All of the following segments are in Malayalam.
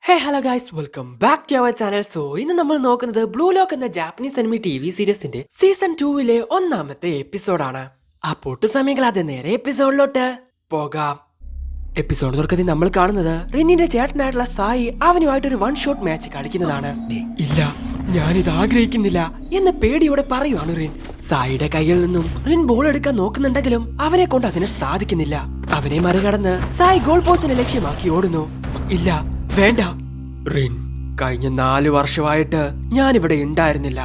Hey hello guys, welcome back to our channel. So ഇന്ന് നമ്മൾ നോക്കുന്നത് ബ്ലൂ ലോക്ക് എന്ന ജാപ്പനീസ് അനിമി ടി.വി. സീരീസിന്റെ സീസൺ 2 ഒന്നാമത്തെ എപ്പിസോഡാണ്. ആ പൊട്ടു സമയങ്ങളാതെ നേരെ എപ്പിസോഡിലോട്ട് പോകാം. എപ്പിസോഡ് തുറക്കത്തിൽ നമ്മൾ കാണുന്നത് റിന്നിന്റെ ചേട്ടനായിട്ടുള്ള സായി അവനുമായിട്ടൊരു വൺ ഷോട്ട് മാച്ച് കളിക്കുന്നതാണ്. ഇല്ല, ഞാനിത് ആഗ്രഹിക്കുന്നില്ല എന്ന് പേടിയോടെ പറയുവാണ് റിൻ. സായിയുടെ കയ്യിൽ നിന്നും റിൻ ബോൾ എടുക്കാൻ നോക്കുന്നുണ്ടെങ്കിലും അവനെ കൊണ്ട് അതിന് സാധിക്കുന്നില്ല. അവനെ മറികടന്ന് സായി ഗോൾ പോസ്റ്റിനെ ലക്ഷ്യമാക്കി ഓടുന്നു. ഇല്ല, വേണ്ട റിൻ, കഴിഞ്ഞ 4 വർഷമായിട്ട് ഞാനിവിടെ ഉണ്ടായിരുന്നില്ല.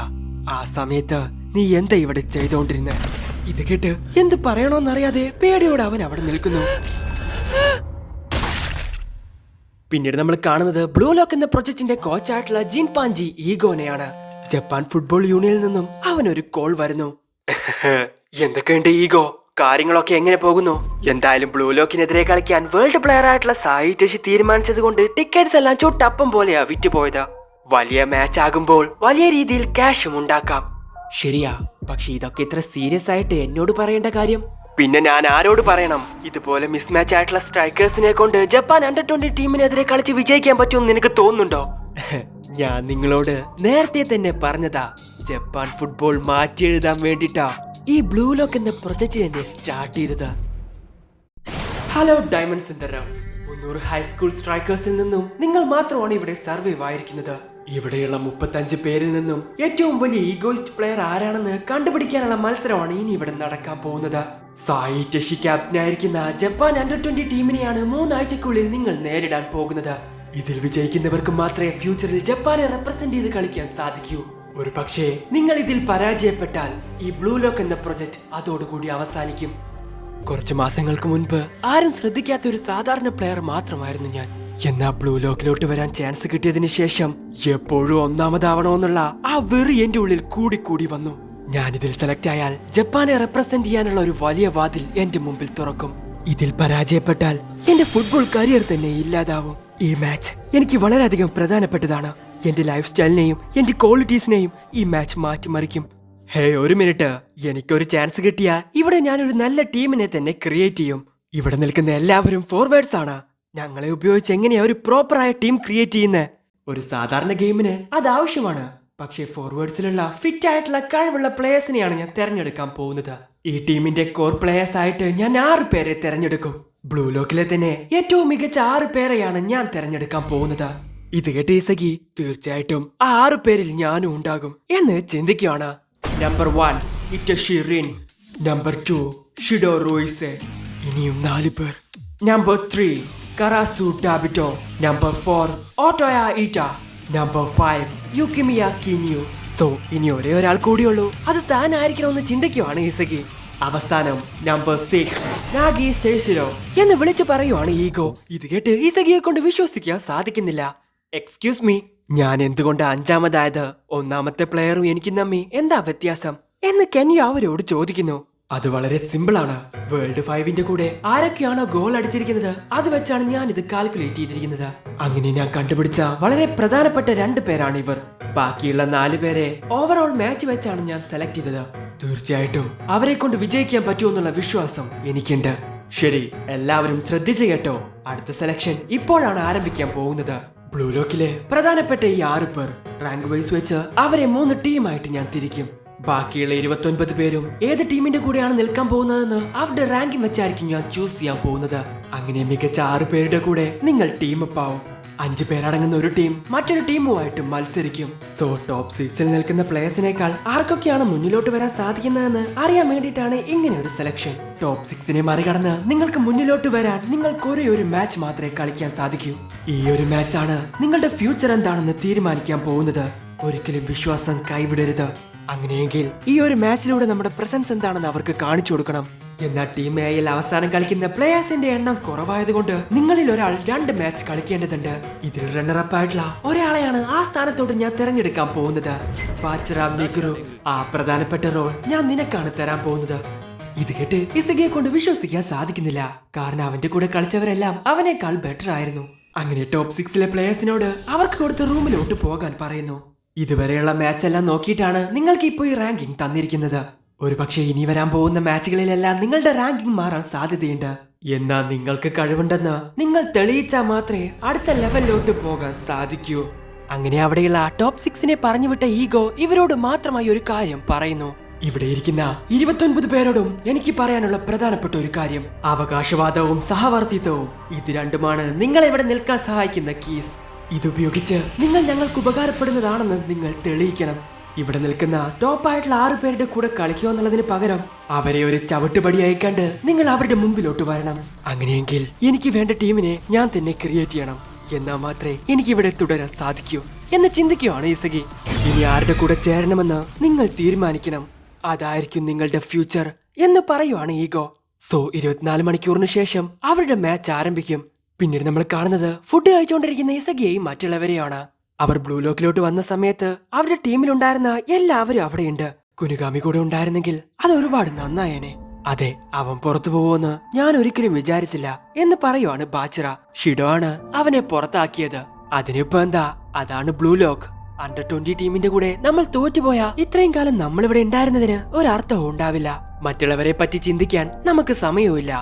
ആ സമയത്ത് നീ എന്താ ഇവിടെ ചെയ്തോണ്ടിരുന്നെ? ഇത് കേട്ട് എന്ത് പറയണോന്നറിയാതെ പേടിയോടെ അവൻ അവിടെ നിൽക്കുന്നു. പിന്നീട് നമ്മൾ കാണുന്നത് ബ്ലൂ ലോക്ക് എന്ന പ്രൊജക്ടിന്റെ കോച്ചായിട്ടുള്ള ജിൻപാൻജി ഈഗോനെയാണ്. ജപ്പാൻ ഫുട്ബോൾ യൂണിയനിൽ നിന്നും അവനൊരു കോൾ വരുന്നു. എന്തൊക്കെയുണ്ട് ഈഗോ, കാര്യങ്ങളൊക്കെ എങ്ങനെ പോകുന്നു? എന്തായാലും ബ്ലൂ ലോക്കിനെതിരെ കളിക്കാൻ വേൾഡ് പ്ലെയർ ആയിട്ടുള്ള സായി ടെഷി തീരുമാനിച്ചത് കൊണ്ട് ടിക്കറ്റ്സ് എല്ലാം ചുട്ടപ്പം പോലെയാ വിറ്റുപോയത്. വലിയ മാച്ച് ആകുമ്പോൾ വലിയ രീതിയിൽ ക്യാഷും ഉണ്ടാക്കാം. ശരിയാ, പക്ഷെ ഇതൊക്കെ ഇത്ര സീരിയസ് ആയിട്ട് എന്നോട് പറയേണ്ട കാര്യം പിന്നെ ഞാൻ ആരോട് പറയണം? ഇതുപോലെ മിസ് മാച്ച് ആയിട്ടുള്ള സ്ട്രൈക്കേഴ്സിനെ കൊണ്ട് ജപ്പാൻ അണ്ടർ-20 ടീമിനെതിരെ കളിച്ച് വിജയിക്കാൻ പറ്റുമെന്ന് നിനക്ക് തോന്നുന്നുണ്ടോ? ഞാൻ നിങ്ങളോട് നേരത്തെ തന്നെ പറഞ്ഞതാ, ജപ്പാൻ ഫുട്ബോൾ മാറ്റി എഴുതാൻ വേണ്ടിട്ടാ ഈ ബ്ലൂ ലോക്ക് എന്ന പ്രൊജക്ട് തന്നെ സ്റ്റാർട്ട് ചെയ്തത്. Hello diamonds in the rough. 300 high school സ്ട്രൈക്കേഴ്സിൽ നിന്നും നിങ്ങൾ മാത്രമാണ് ഇവിടെ സർവൈവ് ആയിരിക്കുന്നത്. ഇവിടെയുള്ള 35 പേരിൽ നിന്നും ഏറ്റവും വലിയ ഈഗോയിസ്റ്റ് പ്ലെയർ ആരാണെന്ന് കണ്ടുപിടിക്കാനുള്ള മത്സരമാണ് ഇനി ഇവിടെ നടക്കാൻ പോകുന്നത്. സായി ടെഷി ക്യാപ്റ്റനായിരിക്കുന്ന ജപ്പാൻ അണ്ടർ-20 ടീമിനെയാണ് 3 ആഴ്ചക്കുള്ളിൽ നിങ്ങൾ നേരിടാൻ പോകുന്നത്. ഇതിൽ വിജയിക്കുന്നവർക്ക് മാത്രമേ ഫ്യൂച്ചറിൽ ജപ്പാനെ റെപ്രസെന്റ് ചെയ്ത് കളിക്കാൻ സാധിക്കൂ. ഒരു പക്ഷേ നിങ്ങൾ ഇതിൽ പരാജയപ്പെട്ടാൽ ഈ ബ്ലൂ ലോക്ക് എന്ന പ്രൊജക്ട് അതോടുകൂടി അവസാനിക്കും. കുറച്ച് മാസങ്ങൾക്ക് മുൻപ് ആരും ശ്രദ്ധിക്കാത്ത ഒരു സാധാരണ പ്ലെയർ മാത്രമായിരുന്നു ഞാൻ. എന്നാ ബ്ലൂ ലോക്കിലോട്ട് വരാൻ ചാൻസ് കിട്ടിയതിന് ശേഷം എപ്പോഴും ഒന്നാമതാവണമെന്നുള്ള ആ വെറി എന്റെ ഉള്ളിൽ കൂടി വന്നു. ഞാനിതിൽ സെലക്ട് ആയാൽ ജപ്പാനെ റെപ്രസെന്റ് ചെയ്യാനുള്ള ഒരു വലിയ വാതിൽ എന്റെ മുമ്പിൽ തുറക്കും. ഇതിൽ പരാജയപ്പെട്ടാൽ എന്റെ ഫുട്ബോൾ കരിയർ തന്നെ ഇല്ലാതാവും. ഈ മാച്ച് എനിക്ക് വളരെയധികം പ്രധാനപ്പെട്ടതാണ്. എന്റെ ലൈഫ് സ്റ്റൈലിനെയും എന്റെ ക്വാളിറ്റീസിനെയും ഈ മാച്ച് മാറ്റിമറിക്കും. ഹേ, ഒരു മിനിറ്റ്, എനിക്കൊരു ചാൻസ് കിട്ടിയാ ഇവിടെ ഞാനൊരു നല്ല ടീമിനെ തന്നെ ക്രിയേറ്റ് ചെയ്യും. ഇവിടെ നിൽക്കുന്ന എല്ലാവരും ഫോർവേഡ്സ് ആണ്. ഞങ്ങളെ ഉപയോഗിച്ച് എങ്ങനെയാ ഒരു പ്രോപ്പറായ ടീം ക്രിയേറ്റ് ചെയ്യുന്നത്? ഒരു സാധാരണ ഗെയിമിന് അത് ആവശ്യമാണ്. പക്ഷേ ഫോർവേഡ്സിലുള്ള ഫിറ്റ് ആയിട്ടുള്ള കഴിവുള്ള പ്ലേയേഴ്സിനെയാണ് ഞാൻ തെരഞ്ഞെടുക്കാൻ പോകുന്നത്. ഈ ടീമിന്റെ കോർ പ്ലേയേഴ്സ് ആയിട്ട് ഞാൻ 6 പേരെ തെരഞ്ഞെടുക്കും. ബ്ലൂ ലോക്കിലെ തന്നെ ഏറ്റവും മികച്ച 6 പേരെയാണ് ഞാൻ തെരഞ്ഞെടുക്കാൻ പോകുന്നത്. ഇത് കേട്ട് ഇസഗി തീർച്ചയായിട്ടും ആ 6 പേരിൽ ഞാനും ഉണ്ടാകും എന്ന് ചിന്തിക്കുകയാണ്. നമ്പർ 1 ഇറ്റഷി റിൻ, നമ്പർ 2 ഷിഡോ റോയിസെ, ഇനിയും 4 പേർ. നമ്പർ 3 കറാസു ടാബിറ്റോ, നമ്പർ 4 ഓട്ടോയ ഈറ്റ, നമ്പർ 5 യുകിമിയ കിനിയു. സോ ഇനി ഒരേ ഒരാൾ കൂടിയുള്ളൂ, അത് താനായിരിക്കണമെന്ന് ചിന്തിക്കുവാണ് ഇസഗി. അവസാനം നമ്പർ 6 നാഗി സെയ്സിരോ എന്ന് വിളിച്ചു പറയുവാണ് ഈഗോ. ഇത് കേട്ട് ഇസഗിയെ കൊണ്ട് വിശ്വസിക്കാൻ സാധിക്കുന്നില്ല. എക്സ്ക്യൂസ് മീ, ഞാൻ എന്തുകൊണ്ട് 5ാമതായത്? ഒന്നാമത്തെ പ്ലെയറും എനിക്ക് തമ്മി എന്താ വ്യത്യാസം എന്ന് കെന്യ അവരോട് ചോദിക്കുന്നു. അത് വളരെ സിമ്പിൾ ആണ്. വേൾഡ് 5ന്റെ കൂടെ ആരൊക്കെയാണോ ഗോൾ അടിച്ചിരിക്കുന്നത് അത് വെച്ചാണ് ഞാൻ ഇത് കാൽക്കുലേറ്റ് ചെയ്തിരിക്കുന്നത്. അങ്ങനെ ഞാൻ കണ്ടുപിടിച്ച വളരെ പ്രധാനപ്പെട്ട 2 പേരാണ് ഇവർ. ബാക്കിയുള്ള 4 പേരെ ഓവറോൾ മാച്ച് വെച്ചാണ് ഞാൻ സെലക്ട് ചെയ്തത്. തീർച്ചയായിട്ടും അവരെ കൊണ്ട് വിജയിക്കാൻ പറ്റുമെന്നുള്ള വിശ്വാസം എനിക്കുണ്ട്. ശരി, എല്ലാവരും ശ്രദ്ധിച്ചു കേട്ടോ. അടുത്ത സെലക്ഷൻ ഇപ്പോഴാണ് ആരംഭിക്കാൻ പോകുന്നത്. ബ്ലൂ ലോക്കിലെ പ്രധാനപ്പെട്ട ഈ 6 പേർ റാങ്ക് വൈസ് വെച്ച് അവരെ 3 ടീമായിട്ട് ഞാൻ തിരിക്കും. ബാക്കിയുള്ള 29 പേരും ഏത് ടീമിന്റെ കൂടെയാണ് നിൽക്കാൻ പോകുന്നതെന്ന് അവരുടെ റാങ്കിങ് വെച്ചായിരിക്കും ഞാൻ ചൂസ് ചെയ്യാൻ പോകുന്നത്. അങ്ങനെ മികച്ച 6 പേരുടെ കൂടെ നിങ്ങൾ ടീം അപ്പ് ആവും. 5 പേരടങ്ങുന്ന ഒരു ടീം മറ്റൊരു ടീമുമായിട്ട് മത്സരിക്കും. സോ ടോപ്പ് 6ൽ നിൽക്കുന്ന പ്ലേയേഴ്സിനേക്കാൾ ആർക്കൊക്കെയാണ് മുന്നിലോട്ട് വരാൻ സാധിക്കുന്നതെന്ന് അറിയാൻ വേണ്ടിയിട്ടാണ് ഇങ്ങനെ ഒരു സെലക്ഷൻ. ടോപ്പ് 6നെ മറികടന്ന് നിങ്ങൾക്ക് മുന്നിലോട്ട് വരാൻ നിങ്ങൾക്ക് ഒരേ ഒരു മാച്ച് മാത്രമേ കളിക്കാൻ സാധിക്കൂ. ഈ ഒരു മാച്ചാണ് നിങ്ങളുടെ ഫ്യൂച്ചർ എന്താണെന്ന് തീരുമാനിക്കാൻ പോകുന്നത്. ഒരിക്കലും വിശ്വാസം കൈവിടരുത്. അങ്ങനെയെങ്കിൽ ഈ ഒരു മാച്ചിലൂടെ നമ്മുടെ പ്രസൻസ് എന്താണെന്ന് അവർക്ക് കാണിച്ചു കൊടുക്കണം. എന്നാൽ ടീം എയിൽ അവസാനം കളിക്കുന്ന പ്ലേയേഴ്സിന്റെ എണ്ണം കുറവായതുകൊണ്ട് നിങ്ങളിൽ ഒരാൾ 2 മാച്ച് കളിക്കേണ്ടതുണ്ട്. ഇതിൽ റണ്ണറപ്പ് ആയിട്ടുള്ള ഒരാളെയാണ് ആ സ്ഥാനത്തോട് ഞാൻ തിരഞ്ഞെടുക്കാൻ പോകുന്നത്. ബാച്ചറാം നിഗുറു, ആ പ്രധാനപ്പെട്ട റോൾ ഞാൻ നിനക്കാണ് തരാൻ പോകുന്നത്. ഇത് കേട്ട് ഇസഗിയെ കൊണ്ട് വിശ്വസിക്കാൻ സാധിക്കുന്നില്ല. കാരണം അവന്റെ കൂടെ കളിച്ചവരെല്ലാം അവനേക്കാൾ ബെറ്റർ ആയിരുന്നു. അങ്ങനെ ടോപ്പ് 6ലെ പ്ലേയേഴ്സിനോട് അവർക്ക് കൊടുത്ത റൂമിലോട്ട് പോകാൻ പറയുന്നു. ഇതുവരെയുള്ള മാച്ച് എല്ലാം നോക്കിയിട്ടാണ് നിങ്ങൾക്ക് ഇപ്പോൾ ഈ റാങ്കിങ് തന്നിരിക്കുന്നത്. ഒരു പക്ഷേ ഇനി വരാൻ പോകുന്ന മാച്ചുകളിലെല്ലാം നിങ്ങളുടെ റാങ്കിങ് മാറാൻ സാധ്യതയുണ്ട്. എന്നാ നിങ്ങൾക്ക് കഴിവുണ്ടെന്ന് നിങ്ങൾ തെളിയിച്ചാൽ മാത്രമേ അടുത്ത ലെവലിലോട്ട് പോകാൻ സാധിക്കൂ. അങ്ങനെ അവിടെയുള്ള ടോപ്പ് 6നെ പറഞ്ഞുവിട്ട ഈഗോ ഇവരോട് മാത്രമായി ഒരു കാര്യം പറയുന്നു. ഇവിടെ ഇരിക്കുന്ന 29 പേരോടും എനിക്ക് പറയാനുള്ള പ്രധാനപ്പെട്ട ഒരു കാര്യം, അവകാശവാദവും സഹവർത്തിത്വവും ഇത് രണ്ടുമാണ് നിങ്ങളെ ഇവിടെ നിൽക്കാൻ സഹായിക്കുന്ന കീസ്. ഇതുപയോഗിച്ച് നിങ്ങൾ ഞങ്ങൾക്ക് ഉപകാരപ്പെടുന്നതാണെന്ന് നിങ്ങൾ തെളിയിക്കണം. ഇവിടെ നിൽക്കുന്ന ടോപ്പായിട്ടുള്ള 6 പേരുടെ കൂടെ കളിക്കുക എന്നുള്ളതിന് പകരം അവരെ ഒരു ചവിട്ടുപടിയായി കണ്ട് നിങ്ങൾ അവരുടെ മുമ്പിലോട്ട് വരണം. അങ്ങനെയെങ്കിൽ എനിക്ക് വേണ്ട ടീമിനെ ഞാൻ തന്നെ ക്രിയേറ്റ് ചെയ്യണം. എന്നാൽ മാത്രമേ എനിക്കിവിടെ തുടരാൻ സാധിക്കൂ എന്ന് ചിന്തിക്കുകയാണ് ഇസഗി. ഇനി ആരുടെ കൂടെ ചേരണമെന്ന് നിങ്ങൾ തീരുമാനിക്കണം. അതായിരിക്കും നിങ്ങളുടെ ഫ്യൂച്ചർ എന്ന് പറയുവാണ് ഈഗോ. സോ 24 മണിക്കൂറിന് ശേഷം അവരുടെ മാച്ച് ആരംഭിക്കും. പിന്നീട് നമ്മൾ കാണുന്നത് ഫുഡ് കഴിച്ചുകൊണ്ടിരിക്കുന്ന ഇസഗിയെയും മറ്റുള്ളവരെയാണ്. അവർ ബ്ലൂ ലോക്കിലോട്ട് വന്ന സമയത്ത് അവരുടെ ടീമിലുണ്ടായിരുന്ന എല്ലാവരും അവിടെയുണ്ട്. കുനുഗാമി കൂടെ ഉണ്ടായിരുന്നെങ്കിൽ അത് ഒരുപാട് നന്നായേനെ. അതെ, അവൻ പുറത്തു പോവുമെന്ന് ഞാൻ ഒരിക്കലും വിചാരിച്ചില്ല എന്ന് പറയുവാണ് ബാച്ചിറ. ഷിഡോ ആണ് അവനെ പുറത്താക്കിയത്. അതിനിപ്പോ എന്താ, അതാണ് ബ്ലൂ ലോക്ക്. അണ്ടർ 20 ടീമിന്റെ കൂടെ നമ്മൾ തോറ്റുപോയാ ഇത്രയും കാലം നമ്മളിവിടെ ഉണ്ടായിരുന്നതിന് ഒരർത്ഥവും ഉണ്ടാവില്ല. മറ്റുള്ളവരെ പറ്റി ചിന്തിക്കാൻ നമുക്ക് സമയവുമില്ല.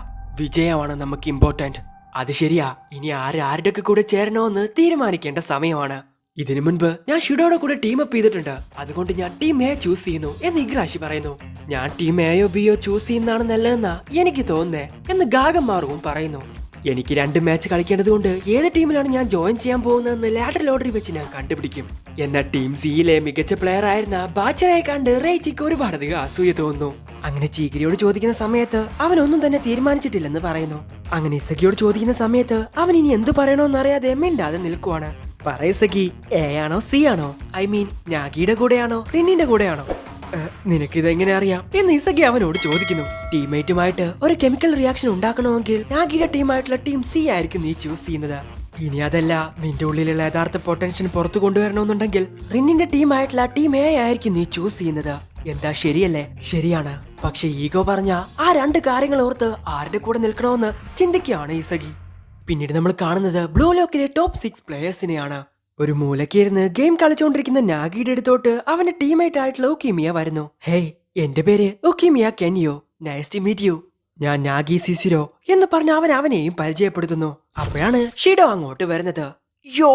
വിജയമാണ് നമുക്ക് ഇമ്പോർട്ടന്റ്. അത് ശരിയാ, ഇനി ആരുടെയൊക്കെ കൂടെ ചേരണമെന്ന് തീരുമാനിക്കേണ്ട സമയമാണ്. ഇതിനു മുൻപ് ഞാൻ ഷിഡോയുടെ കൂടെ ടീം അപ്പ് ചെയ്തിട്ടുണ്ട്. അതുകൊണ്ട് ഞാൻ ടീം എ ചൂസ് ചെയ്യുന്നു എന്ന് ഇഗ്രാഷി പറയുന്നു. ഞാൻ ടീം എയോ ബിയോ ചൂസ് ചെയ്യുന്നതാണ് നല്ലതെന്നാ എനിക്ക് തോന്നുന്നേ എന്ന് ഗാഗന്മാറും പറയുന്നു. എനിക്ക് 2 മാച്ച് കളിക്കേണ്ടത് കൊണ്ട് ഏത് ടീമിലാണ് ഞാൻ ജോയിൻ ചെയ്യാൻ പോകുന്നതെന്ന് ലാഡർ ലോട്ടറി വെച്ച് ഞാൻ കണ്ടുപിടിക്കും. എന്നാൽ ടീം സിയിലെ മികച്ച പ്ലെയർ ആയിരുന്ന ബാച്ചറയെ കണ്ട് റേച്ചിക്ക് ഒരുപാടധികം അസൂയ തോന്നുന്നു. അങ്ങനെ ചീഗിരിയോട് ചോദിക്കുന്ന സമയത്ത് അവൻ ഒന്നും തന്നെ തീരുമാനിച്ചിട്ടില്ലെന്ന് പറയുന്നു. അങ്ങനെ ഇസഗിയോട് ചോദിക്കുന്ന സമയത്ത് അവൻ ഇനി എന്തു പറയണോന്നറിയാതെ മിണ്ടാതെ നിൽക്കുവാണ്. പറയ സഖി, എ ആണോ സി ആണോ? ഐ മീൻ നാഗിയുടെ കൂടെയാണോ റിന്നിന്റെ കൂടെയാണോ? നിനക്കിതെങ്ങനെ അറിയാം എന്ന് ഇസഗി അവനോട് ചോദിക്കുന്നു. ടീംമേറ്റുമായിട്ട് ഒരു കെമിക്കൽ റിയാക്ഷൻ ഉണ്ടാക്കണമെങ്കിൽ നാഗിയുടെ ടീമായിട്ടുള്ള ടീം സി ആയിരിക്കും നീ ചൂസ് ചെയ്യുന്നത്. ഇനി അതല്ല, നിന്റെ ഉള്ളിലുള്ള യഥാർത്ഥ പൊട്ടൻഷ്യൽ പുറത്തു കൊണ്ടുവരണമെന്നുണ്ടെങ്കിൽ റിന്നിന്റെ ടീമായിട്ടുള്ള ടീം എ ആയിരിക്കും നീ ചൂസ് ചെയ്യുന്നത്. എന്താ ശരിയല്ലേ? ശരിയാണ്. പക്ഷെ ഈഗോ പറഞ്ഞ ആ 2 കാര്യങ്ങൾ ഓർത്ത് ആരുടെ കൂടെ നിൽക്കണമെന്ന് ചിന്തിക്കുകയാണ് ഇസഗി. പിന്നീട് നമ്മൾ കാണുന്നത് ബ്ലൂ ലോക്കിലെ ടോപ്പ് 6 പ്ലേയേഴ്സിനെയാണ്. ഒരു മൂലക്കിരുന്ന് ഗെയിം കളിച്ചുകൊണ്ടിരിക്കുന്ന നാഗിയുടെ അടുത്തോട്ട് അവന്റെ ടീമേറ്റ് ആയിട്ടുള്ള ഒക്കീമിയ വരുന്നു. ഹേയ്, എന്റെ പേര് ഒക്കീമിയ കെനിയോ, നൈസ് ടു മീറ്റ് യു. ഞാൻ നാഗി സിസിരോ എന്ന് പറഞ്ഞ് അവനെയും പരിചയപ്പെടുത്തുന്നു. അപ്പോഴാണ് ഷിഡോ അങ്ങോട്ട് വരുന്നത്. യോ,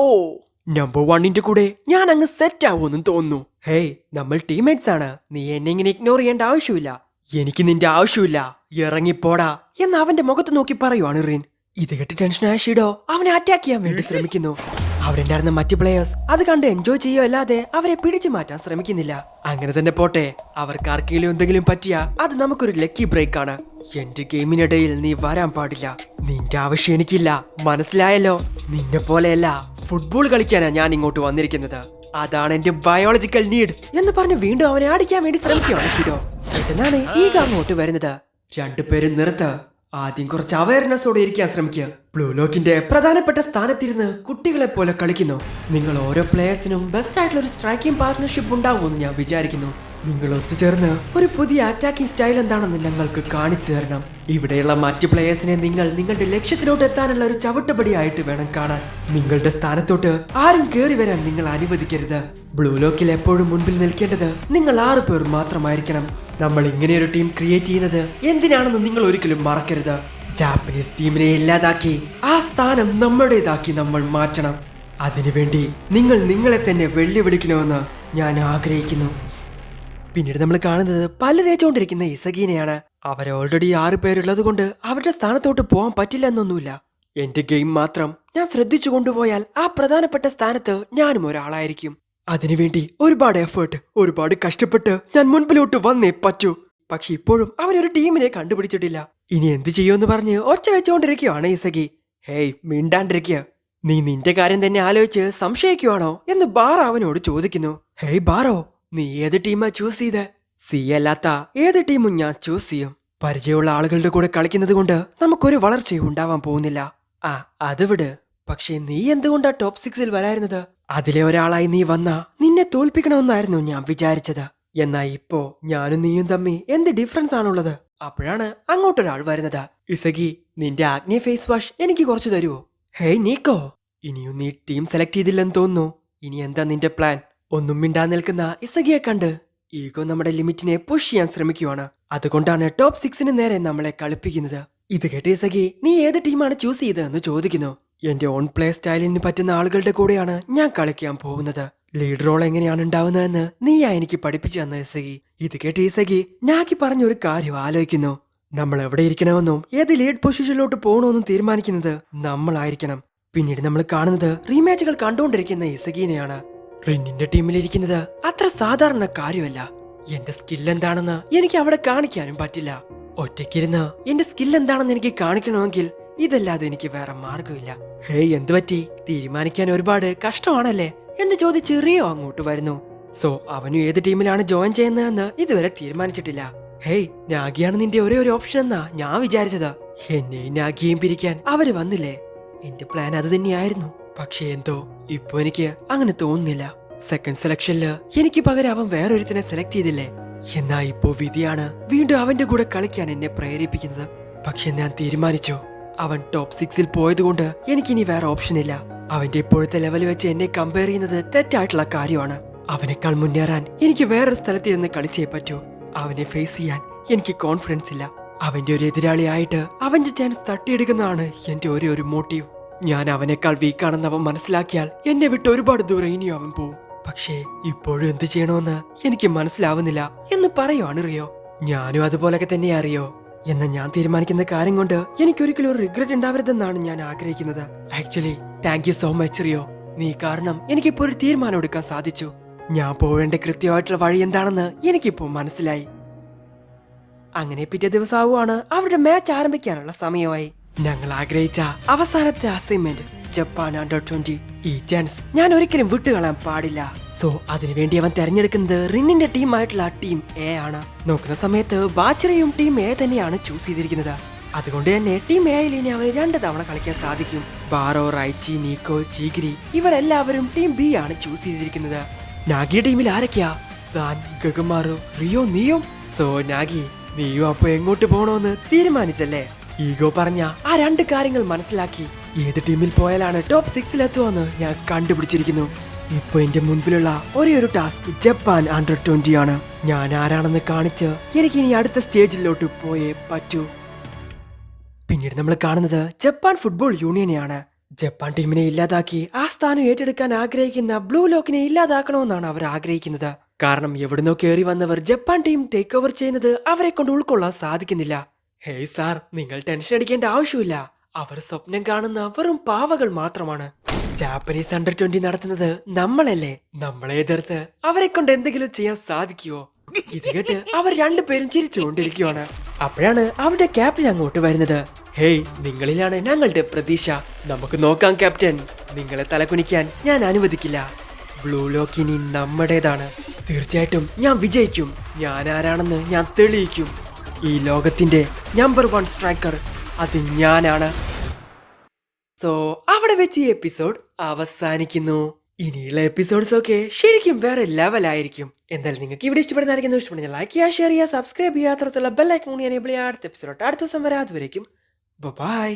നമ്പർ 1ന്റെ കൂടെ ഞാൻ അങ്ങ് സെറ്റ് ആവുമെന്നും തോന്നുന്നു. ഹേയ്, നമ്മൾ ടീമേറ്റ്സ് ആണ്. നീ എന്നെ ഇങ്ങനെ ഇഗ്നോർ ചെയ്യേണ്ട ആവശ്യമില്ല. എനിക്ക് നിന്റെ ആവശ്യമില്ല, ഇറങ്ങിപ്പോടാ എന്ന് അവന്റെ മുഖത്ത് നോക്കി പറയുവാണ് റിൻ. ഇത് കേട്ട് ടെൻഷനായ ഷിഡോ അവനെ അറ്റാക്ക് ചെയ്യാൻ വേണ്ടി ശ്രമിക്കുന്നു. അവിടെ ഉണ്ടായിരുന്ന മറ്റു പ്ലേയേഴ്സ് അത് കണ്ട് എൻജോയ് ചെയ്യോ അല്ലാതെ അവരെ പിടിച്ചു മാറ്റാൻ ശ്രമിക്കുന്നില്ല. അങ്ങനെ തന്നെ പോട്ടെ, അവർക്ക് ആർക്കെങ്കിലും എന്തെങ്കിലും പറ്റിയാ അത് നമുക്കൊരു ലക്കി ബ്രേക്ക് ആണ്. എന്റെ ഗെയിമിനിടയിൽ നീ വരാൻ പാടില്ല. നിന്റെ ആവശ്യം എനിക്കില്ല, മനസ്സിലായല്ലോ? നിന്നെ പോലെയല്ല, ഫുട്ബോൾ കളിക്കാനാ ഞാൻ ഇങ്ങോട്ട് വന്നിരിക്കുന്നത്. അതാണ് എന്റെ ബയോളജിക്കൽ നീഡ് എന്ന് പറഞ്ഞ് വീണ്ടും അവനെ അടിക്കാൻ വേണ്ടി ശ്രമിക്കുകയാണ് ഷിഡോ. എന്നാണ് ഈഗ അങ്ങോട്ട് വരുന്നത്. 2 പേരും നിർത്ത്. ആദ്യം കുറച്ച് അവയർനെസ്സോടെ ഇരിക്കാൻ ശ്രമിക്കുക. ബ്ലൂ ലോക്കിന്റെ പ്രധാനപ്പെട്ട സ്ഥാനത്തിരുന്ന് കുട്ടികളെ പോലെ കളിക്കുന്നു. നിങ്ങൾ ഓരോ പ്ലേയേഴ്സിനും ബെസ്റ്റ് ആയിട്ടുള്ള ഒരു സ്ട്രൈക്കിംഗ് പാർട്ണർഷിപ്പ് ഉണ്ടാവുമെന്ന് ഞാൻ വിചാരിക്കുന്നു. നിങ്ങൾ ഒത്തുചേർന്ന് ഒരു പുതിയ അറ്റാക്കിംഗ് സ്റ്റൈൽ എന്താണെന്ന് ഞങ്ങൾക്ക് കാണിച്ചു തരണം. ഇവിടെയുള്ള മറ്റു പ്ലേയേഴ്സിനെ നിങ്ങൾ നിങ്ങളുടെ ലക്ഷ്യത്തിലോട്ട് എത്താനുള്ള ഒരു ചവിട്ടുപടിയായിട്ട് വേണം കാണാൻ. നിങ്ങളുടെ സ്ഥാനത്തോട്ട് ആരും കയറി വരാൻ നിങ്ങൾ അനുവദിക്കരുത്. ബ്ലൂ ലോക്കിൽ എപ്പോഴും മുൻപിൽ നിൽക്കേണ്ടത് നിങ്ങൾ 6 പേർ മാത്രമായിരിക്കണം. നമ്മൾ ഇങ്ങനെയൊരു ടീം ക്രിയേറ്റ് ചെയ്യുന്നത് എന്തിനാണെന്ന് നിങ്ങൾ ഒരിക്കലും മറക്കരുത്. ജാപ്പനീസ് ടീമിനെ ഇല്ലാതാക്കി ആ സ്ഥാനം നമ്മുടേതാക്കി നമ്മൾ മാറ്റണം. അതിനുവേണ്ടി നിങ്ങൾ നിങ്ങളെ തന്നെ വെല്ലുവിളിക്കണമെന്ന് ഞാൻ ആഗ്രഹിക്കുന്നു. പിന്നീട് നമ്മൾ കാണുന്നത് പല്ല് തേച്ചുകൊണ്ടിരിക്കുന്ന ഇസഗീനെയാണ്. അവർ ഓൾറെഡി 6 പേരുള്ളത് കൊണ്ട് അവരുടെ സ്ഥാനത്തോട്ട് പോകാൻ പറ്റില്ല എന്നൊന്നുമില്ല. എന്റെ ഗെയിം മാത്രം ഞാൻ ശ്രദ്ധിച്ചു കൊണ്ടുപോയാൽ ആ പ്രധാനപ്പെട്ട സ്ഥാനത്ത് ഞാനും ഒരാളായിരിക്കും. അതിനുവേണ്ടി ഒരുപാട് എഫേർട്ട്, ഒരുപാട് കഷ്ടപ്പെട്ട് ഞാൻ മുൻപിലോട്ട് വന്നേ പറ്റൂ. പക്ഷെ ഇപ്പോഴും അവനൊരു ടീമിനെ കണ്ടുപിടിച്ചിട്ടില്ല. ഇനി എന്ത് ചെയ്യുമെന്ന് പറഞ്ഞ് ഒച്ച വെച്ചുകൊണ്ടിരിക്കുകയാണ് ഇസഗി. ഹേയ്, മിണ്ടാണ്ടിരിക്കുക. നീ നിന്റെ കാര്യം തന്നെ ആലോചിച്ച് സംശയിക്കുവാണോ എന്ന് ബാറ അവനോട് ചോദിക്കുന്നു. ഹേയ് ബാറോ, നീ ഏത് ടീമാ ചൂസ് ചെയ്തേ? സി അല്ലാത്ത ഏത് ടീമും ഞാൻ ചൂസ് ചെയ്യും. പരിചയമുള്ള ആളുകളുടെ കൂടെ കളിക്കുന്നത് കൊണ്ട് നമുക്കൊരു വളർച്ചയും ഉണ്ടാവാൻ പോകുന്നില്ല. അത് വിട്. പക്ഷെ നീ എന്തുകൊണ്ടാ ടോപ്പ് 6ൽ വരായിരുന്നത്? അതിലെ ഒരാളായി നീ വന്നാ നിന്നെ തോൽപ്പിക്കണമെന്നായിരുന്നു ഞാൻ വിചാരിച്ചത്. എന്നാ ഇപ്പോ ഞാനും നീയും തമ്മി എന്ത് ഡിഫറൻസ് ആണുള്ളത്? അപ്പോഴാണ് അങ്ങോട്ടൊരാൾ വരുന്നത്. ഇസഗി, നിന്റെ ആഗ്നേ ഫേസ് വാഷ് എനിക്ക് കുറച്ച് തരുമോ? ഹേയ് നീക്കോ, ഇനിയും നീ ടീം സെലക്ട് ചെയ്തില്ലെന്ന് തോന്നുന്നു. ഇനി എന്താ നിന്റെ പ്ലാൻ? ഒന്നും മിണ്ടാൻ നിൽക്കുന്ന ഇസഗിയെ കണ്ട് ഈഗോ നമ്മുടെ ലിമിറ്റിനെ പുഷ് ചെയ്യാൻ ശ്രമിക്കുവാണ്. അതുകൊണ്ടാണ് ടോപ്പ് 6ന് നേരെ നമ്മളെ കളിപ്പിക്കുന്നത്. ഇത് കേട്ട് ഇസഗി നീ ഏത് ടീമാണ് ചൂസ് ചെയ്തതെന്ന് ചോദിക്കുന്നു. എന്റെ ഓൺ പ്ലേ സ്റ്റൈലിന് പറ്റുന്ന ആളുകളുടെ കൂടെയാണ് ഞാൻ കളിക്കാൻ പോകുന്നത്. ലീഡ് റോൾ എങ്ങനെയാണ് ഉണ്ടാവുന്നതെന്ന് നീയാ എനിക്ക് പഠിപ്പിച്ചു തന്ന ഇസഗി. ഇത് കേട്ട് ഇസഗി നാഗി പറഞ്ഞൊരു കാര്യം ആലോചിക്കുന്നു. നമ്മൾ എവിടെ ഇരിക്കണമെന്നും ഏത് ലീഡ് പൊസിഷനിലോട്ട് പോകണമെന്നും തീരുമാനിക്കുന്നത് നമ്മളായിരിക്കണം. പിന്നീട് നമ്മൾ കാണുന്നത് റീമാച്ചുകൾ കണ്ടുകൊണ്ടിരിക്കുന്ന ഇസഗീനെയാണ്. റിന്നിന്റെ ടീമിലിരിക്കുന്നത് അത്ര സാധാരണ കാര്യമല്ല. എന്റെ സ്കിൽ എന്താണെന്ന് എനിക്ക് അവിടെ കാണിക്കാനും പറ്റില്ല. ഒറ്റയ്ക്കിരുന്ന് എന്റെ സ്കിൽ എന്താണെന്ന് എനിക്ക് കാണിക്കണമെങ്കിൽ ഇതല്ലാതെ എനിക്ക് വേറെ മാർഗമില്ല. ഹേയ് എന്തു പറ്റി? തീരുമാനിക്കാൻ ഒരുപാട് കഷ്ടമാണല്ലേ എന്ന് ചോദിച്ച് റിയോ അങ്ങോട്ട് വരുന്നു. സോ അവനും ഏത് ടീമിലാണ് ജോയിൻ ചെയ്യുന്നതെന്ന് ഇതുവരെ തീരുമാനിച്ചിട്ടില്ല. ഹേയ് നാഗിയാണ് നിന്റെ ഒരേ ഒരു ഓപ്ഷൻ എന്നാ ഞാൻ വിചാരിച്ചത്. എന്നെയും നാഗിയും പിരിക്കാൻ അവര് വന്നില്ലേ? എന്റെ പ്ലാൻ അത് തന്നെയായിരുന്നു. പക്ഷെ എന്തോ ഇപ്പൊ എനിക്ക് അങ്ങനെ തോന്നുന്നില്ല. സെക്കൻഡ് സെലക്ഷനില് എനിക്ക് പകരം അവൻ വേറൊരുത്തിനെ സെലക്ട് ചെയ്തില്ലേ? എന്നാ ഇപ്പോ വിധിയാണ് വീണ്ടും അവന്റെ കൂടെ കളിക്കാൻ എന്നെ പ്രേരിപ്പിക്കുന്നത്. പക്ഷെ ഞാൻ തീരുമാനിച്ചു, അവൻ ടോപ്പ് 6-ൽ പോയതുകൊണ്ട് എനിക്കിനി വേറെ ഓപ്ഷൻ ഇല്ല. അവന്റെ ഇപ്പോഴത്തെ ലെവൽ വെച്ച് എന്നെ കമ്പയർ ചെയ്യുന്നത് തെറ്റായിട്ടുള്ള കാര്യമാണ്. അവനേക്കാൾ മുന്നേറാൻ എനിക്ക് വേറൊരു സ്ഥലത്ത് ഇരുന്ന് കളിച്ചേ പറ്റൂ. അവനെ ഫേസ് ചെയ്യാൻ എനിക്ക് കോൺഫിഡൻസ് ഇല്ല. അവന്റെ ഒരു എതിരാളിയായിട്ട് അവന്റെ ചാൻസ് തട്ടിയെടുക്കുന്നതാണ് എന്റെ ഒരേ ഒരു മോട്ടീവ്. ഞാൻ അവനേക്കാൾ വീക്കാണെന്ന് അവൻ മനസ്സിലാക്കിയാൽ എന്നെ വിട്ട് ഒരുപാട് ദൂരം ഇനിയും അവൻ പോവും. പക്ഷേ ഇപ്പോഴും എന്ത് ചെയ്യണമെന്ന് എനിക്ക് മനസ്സിലാവുന്നില്ല എന്ന് പറയുവാണ് റിയോ. ഞാനും അതുപോലൊക്കെ തന്നെ അറിയോ. എന്നാൽ ഞാൻ തീരുമാനിക്കുന്ന കാര്യം കൊണ്ട് എനിക്കൊരിക്കലും ഒരു റിഗ്രറ്റ് ഉണ്ടാവരുതെന്നാണ് ഞാൻ ആഗ്രഹിക്കുന്നത്. Actually thank you so much Rio. നീ കാരണം എനിക്കിപ്പോ ഒരു തീരുമാനം എടുക്കാൻ സാധിച്ചു. ഞാൻ പോവേണ്ട കൃത്യമായിട്ടുള്ള വഴി എന്താണെന്ന് എനിക്കിപ്പോ മനസ്സിലായി. അങ്ങനെ പിറ്റേ ദിവസമാവുകയാണ് അവരുടെ മാച്ച് ആരംഭിക്കാനുള്ള സമയമായി. ഞങ്ങൾ ആഗ്രഹിച്ച അവസാനത്തെ അസൈൻമെന്റ് ജപ്പാൻ അണ്ടർ-20. ഈ ചാൻസ് ഞാൻ ഒരിക്കലും വിട്ടുകളയാൻ പാടില്ല. സോ അതിനുവേണ്ടി അവൻ തെരഞ്ഞെടുക്കുന്നത് റിന്നിന്റെ ടീമായിട്ടുള്ള ടീം എ ആണ്. നോക്കുന്ന സമയത്ത് ബാച്ചറയും ടീം എ തന്നെയാണ് ചൂസ് ചെയ്തിരിക്കുന്നത്. അതുകൊണ്ട് തന്നെ ടീം എയിൽ ഇനി അവന് 2 തവണ കളിക്കാൻ സാധിക്കും. ബാറോ, റൈച്ചി, നീക്കോ, ചീഗിരി ഇവരെല്ലാവരും ടീം ബി ആണ് ചൂസ് ചെയ്തിരിക്കുന്നത്. നാഗി ടീമിൽ ആരൊക്കെയാ? സാൻ, ഗഗമാറു, റിയോ, നീയും. സോ നാഗി നീയും അപ്പൊ എങ്ങോട്ട് പോണോന്ന് തീരുമാനിച്ചല്ലേ? ഈഗോ പറഞ്ഞ ആ 2 കാര്യങ്ങൾ മനസ്സിലാക്കി ഏത് ടീമിൽ പോയാലാണ് ടോപ്പ് 6-ൽ എത്തുമെന്ന് ഞാൻ കണ്ടുപിടിച്ചിരിക്കുന്നു. ഇപ്പൊ എന്റെ മുൻപിലുള്ള ഒരേ ഒരു ടാസ്ക് ജപ്പാൻ അണ്ടർ-20 ആണ്. ഞാൻ ആരാണെന്ന് കാണിച്ച് എനിക്ക് ഇനി അടുത്ത സ്റ്റേജിലോട്ട് പോയേ പറ്റൂ. പിന്നീട് നമ്മൾ കാണുന്നത് ജപ്പാൻ ഫുട്ബോൾ യൂണിയനെയാണ്. ജപ്പാൻ ടീമിനെ ഇല്ലാതാക്കി ആ സ്ഥാനം ഏറ്റെടുക്കാൻ ആഗ്രഹിക്കുന്ന ബ്ലൂ ലോക്കിനെ ഇല്ലാതാക്കണമെന്നാണ് അവർ ആഗ്രഹിക്കുന്നത്. കാരണം എവിടുന്നോ കയറി വന്നവർ ജപ്പാൻ ടീം ടേക്ക് ഓവർ ചെയ്യുന്നത് അവരെ കൊണ്ട് ഉൾക്കൊള്ളാൻ സാധിക്കുന്നില്ല. ഹേയ് സാർ, നിങ്ങൾ ടെൻഷൻ അടിക്കേണ്ട ആവശ്യമില്ല. അവർ സ്വപ്നം കാണുന്ന വെറും പാവകൾ മാത്രമാണ്. ജാപ്പനീസ് അണ്ടർ-20 നടത്തുന്നത് നമ്മളല്ലേ? നമ്മളെ എതിർത്ത് അവരെ കൊണ്ട് എന്തെങ്കിലും ചെയ്യാൻ സാധിക്കുവോ? ഇത് കേട്ട് അവർ 2 പേരും ചിരിച്ചുകൊണ്ടിരിക്കുകയാണ്. അപ്പോഴാണ് അവരുടെ ക്യാപ്റ്റൻ അങ്ങോട്ട് വരുന്നത്. ഹേയ്, നിങ്ങളിലാണ് ഞങ്ങളുടെ പ്രതീക്ഷ. നമുക്ക് നോക്കാം ക്യാപ്റ്റൻ. നിങ്ങളെ തലകുനിക്കാൻ ഞാൻ അനുവദിക്കില്ല. ബ്ലൂ ലോക്ക് ഇനി നമ്മുടേതാണ്. തീർച്ചയായിട്ടും ഞാൻ വിജയിക്കും. ഞാൻ ആരാണെന്ന് ഞാൻ തെളിയിക്കും. ഈ ലോകത്തിന്റെ നമ്പർ 1 സ്ട്രൈക്കർ അത് ഞാനാണ്. സോ അവിടെ വെച്ച് ഈ എപ്പിസോഡ് അവസാനിക്കുന്നു. ഇനിയുള്ള എപ്പിസോഡ്സ് ഒക്കെ ശരിക്കും വേറെ ലെവലായിരിക്കും. എന്തായാലും നിങ്ങൾക്ക് ഇവിടെ ഇഷ്ടപ്പെടുന്നതായിരിക്കും. ഇഷ്ടപ്പെടുന്ന ലൈക്ക് ചെയ്യുക, ഷെയർ ചെയ്യുക, സബ്സ്ക്രൈബ് ചെയ്യുക, അത്തരത്തിലുള്ള ബെൽ ഐക്കൺ എനേബിൾ ചെയ്യുക. അടുത്ത എപ്പിസോഡ് അടുത്ത ദിവസം വരാം. അതുവരേക്കും ബൈ.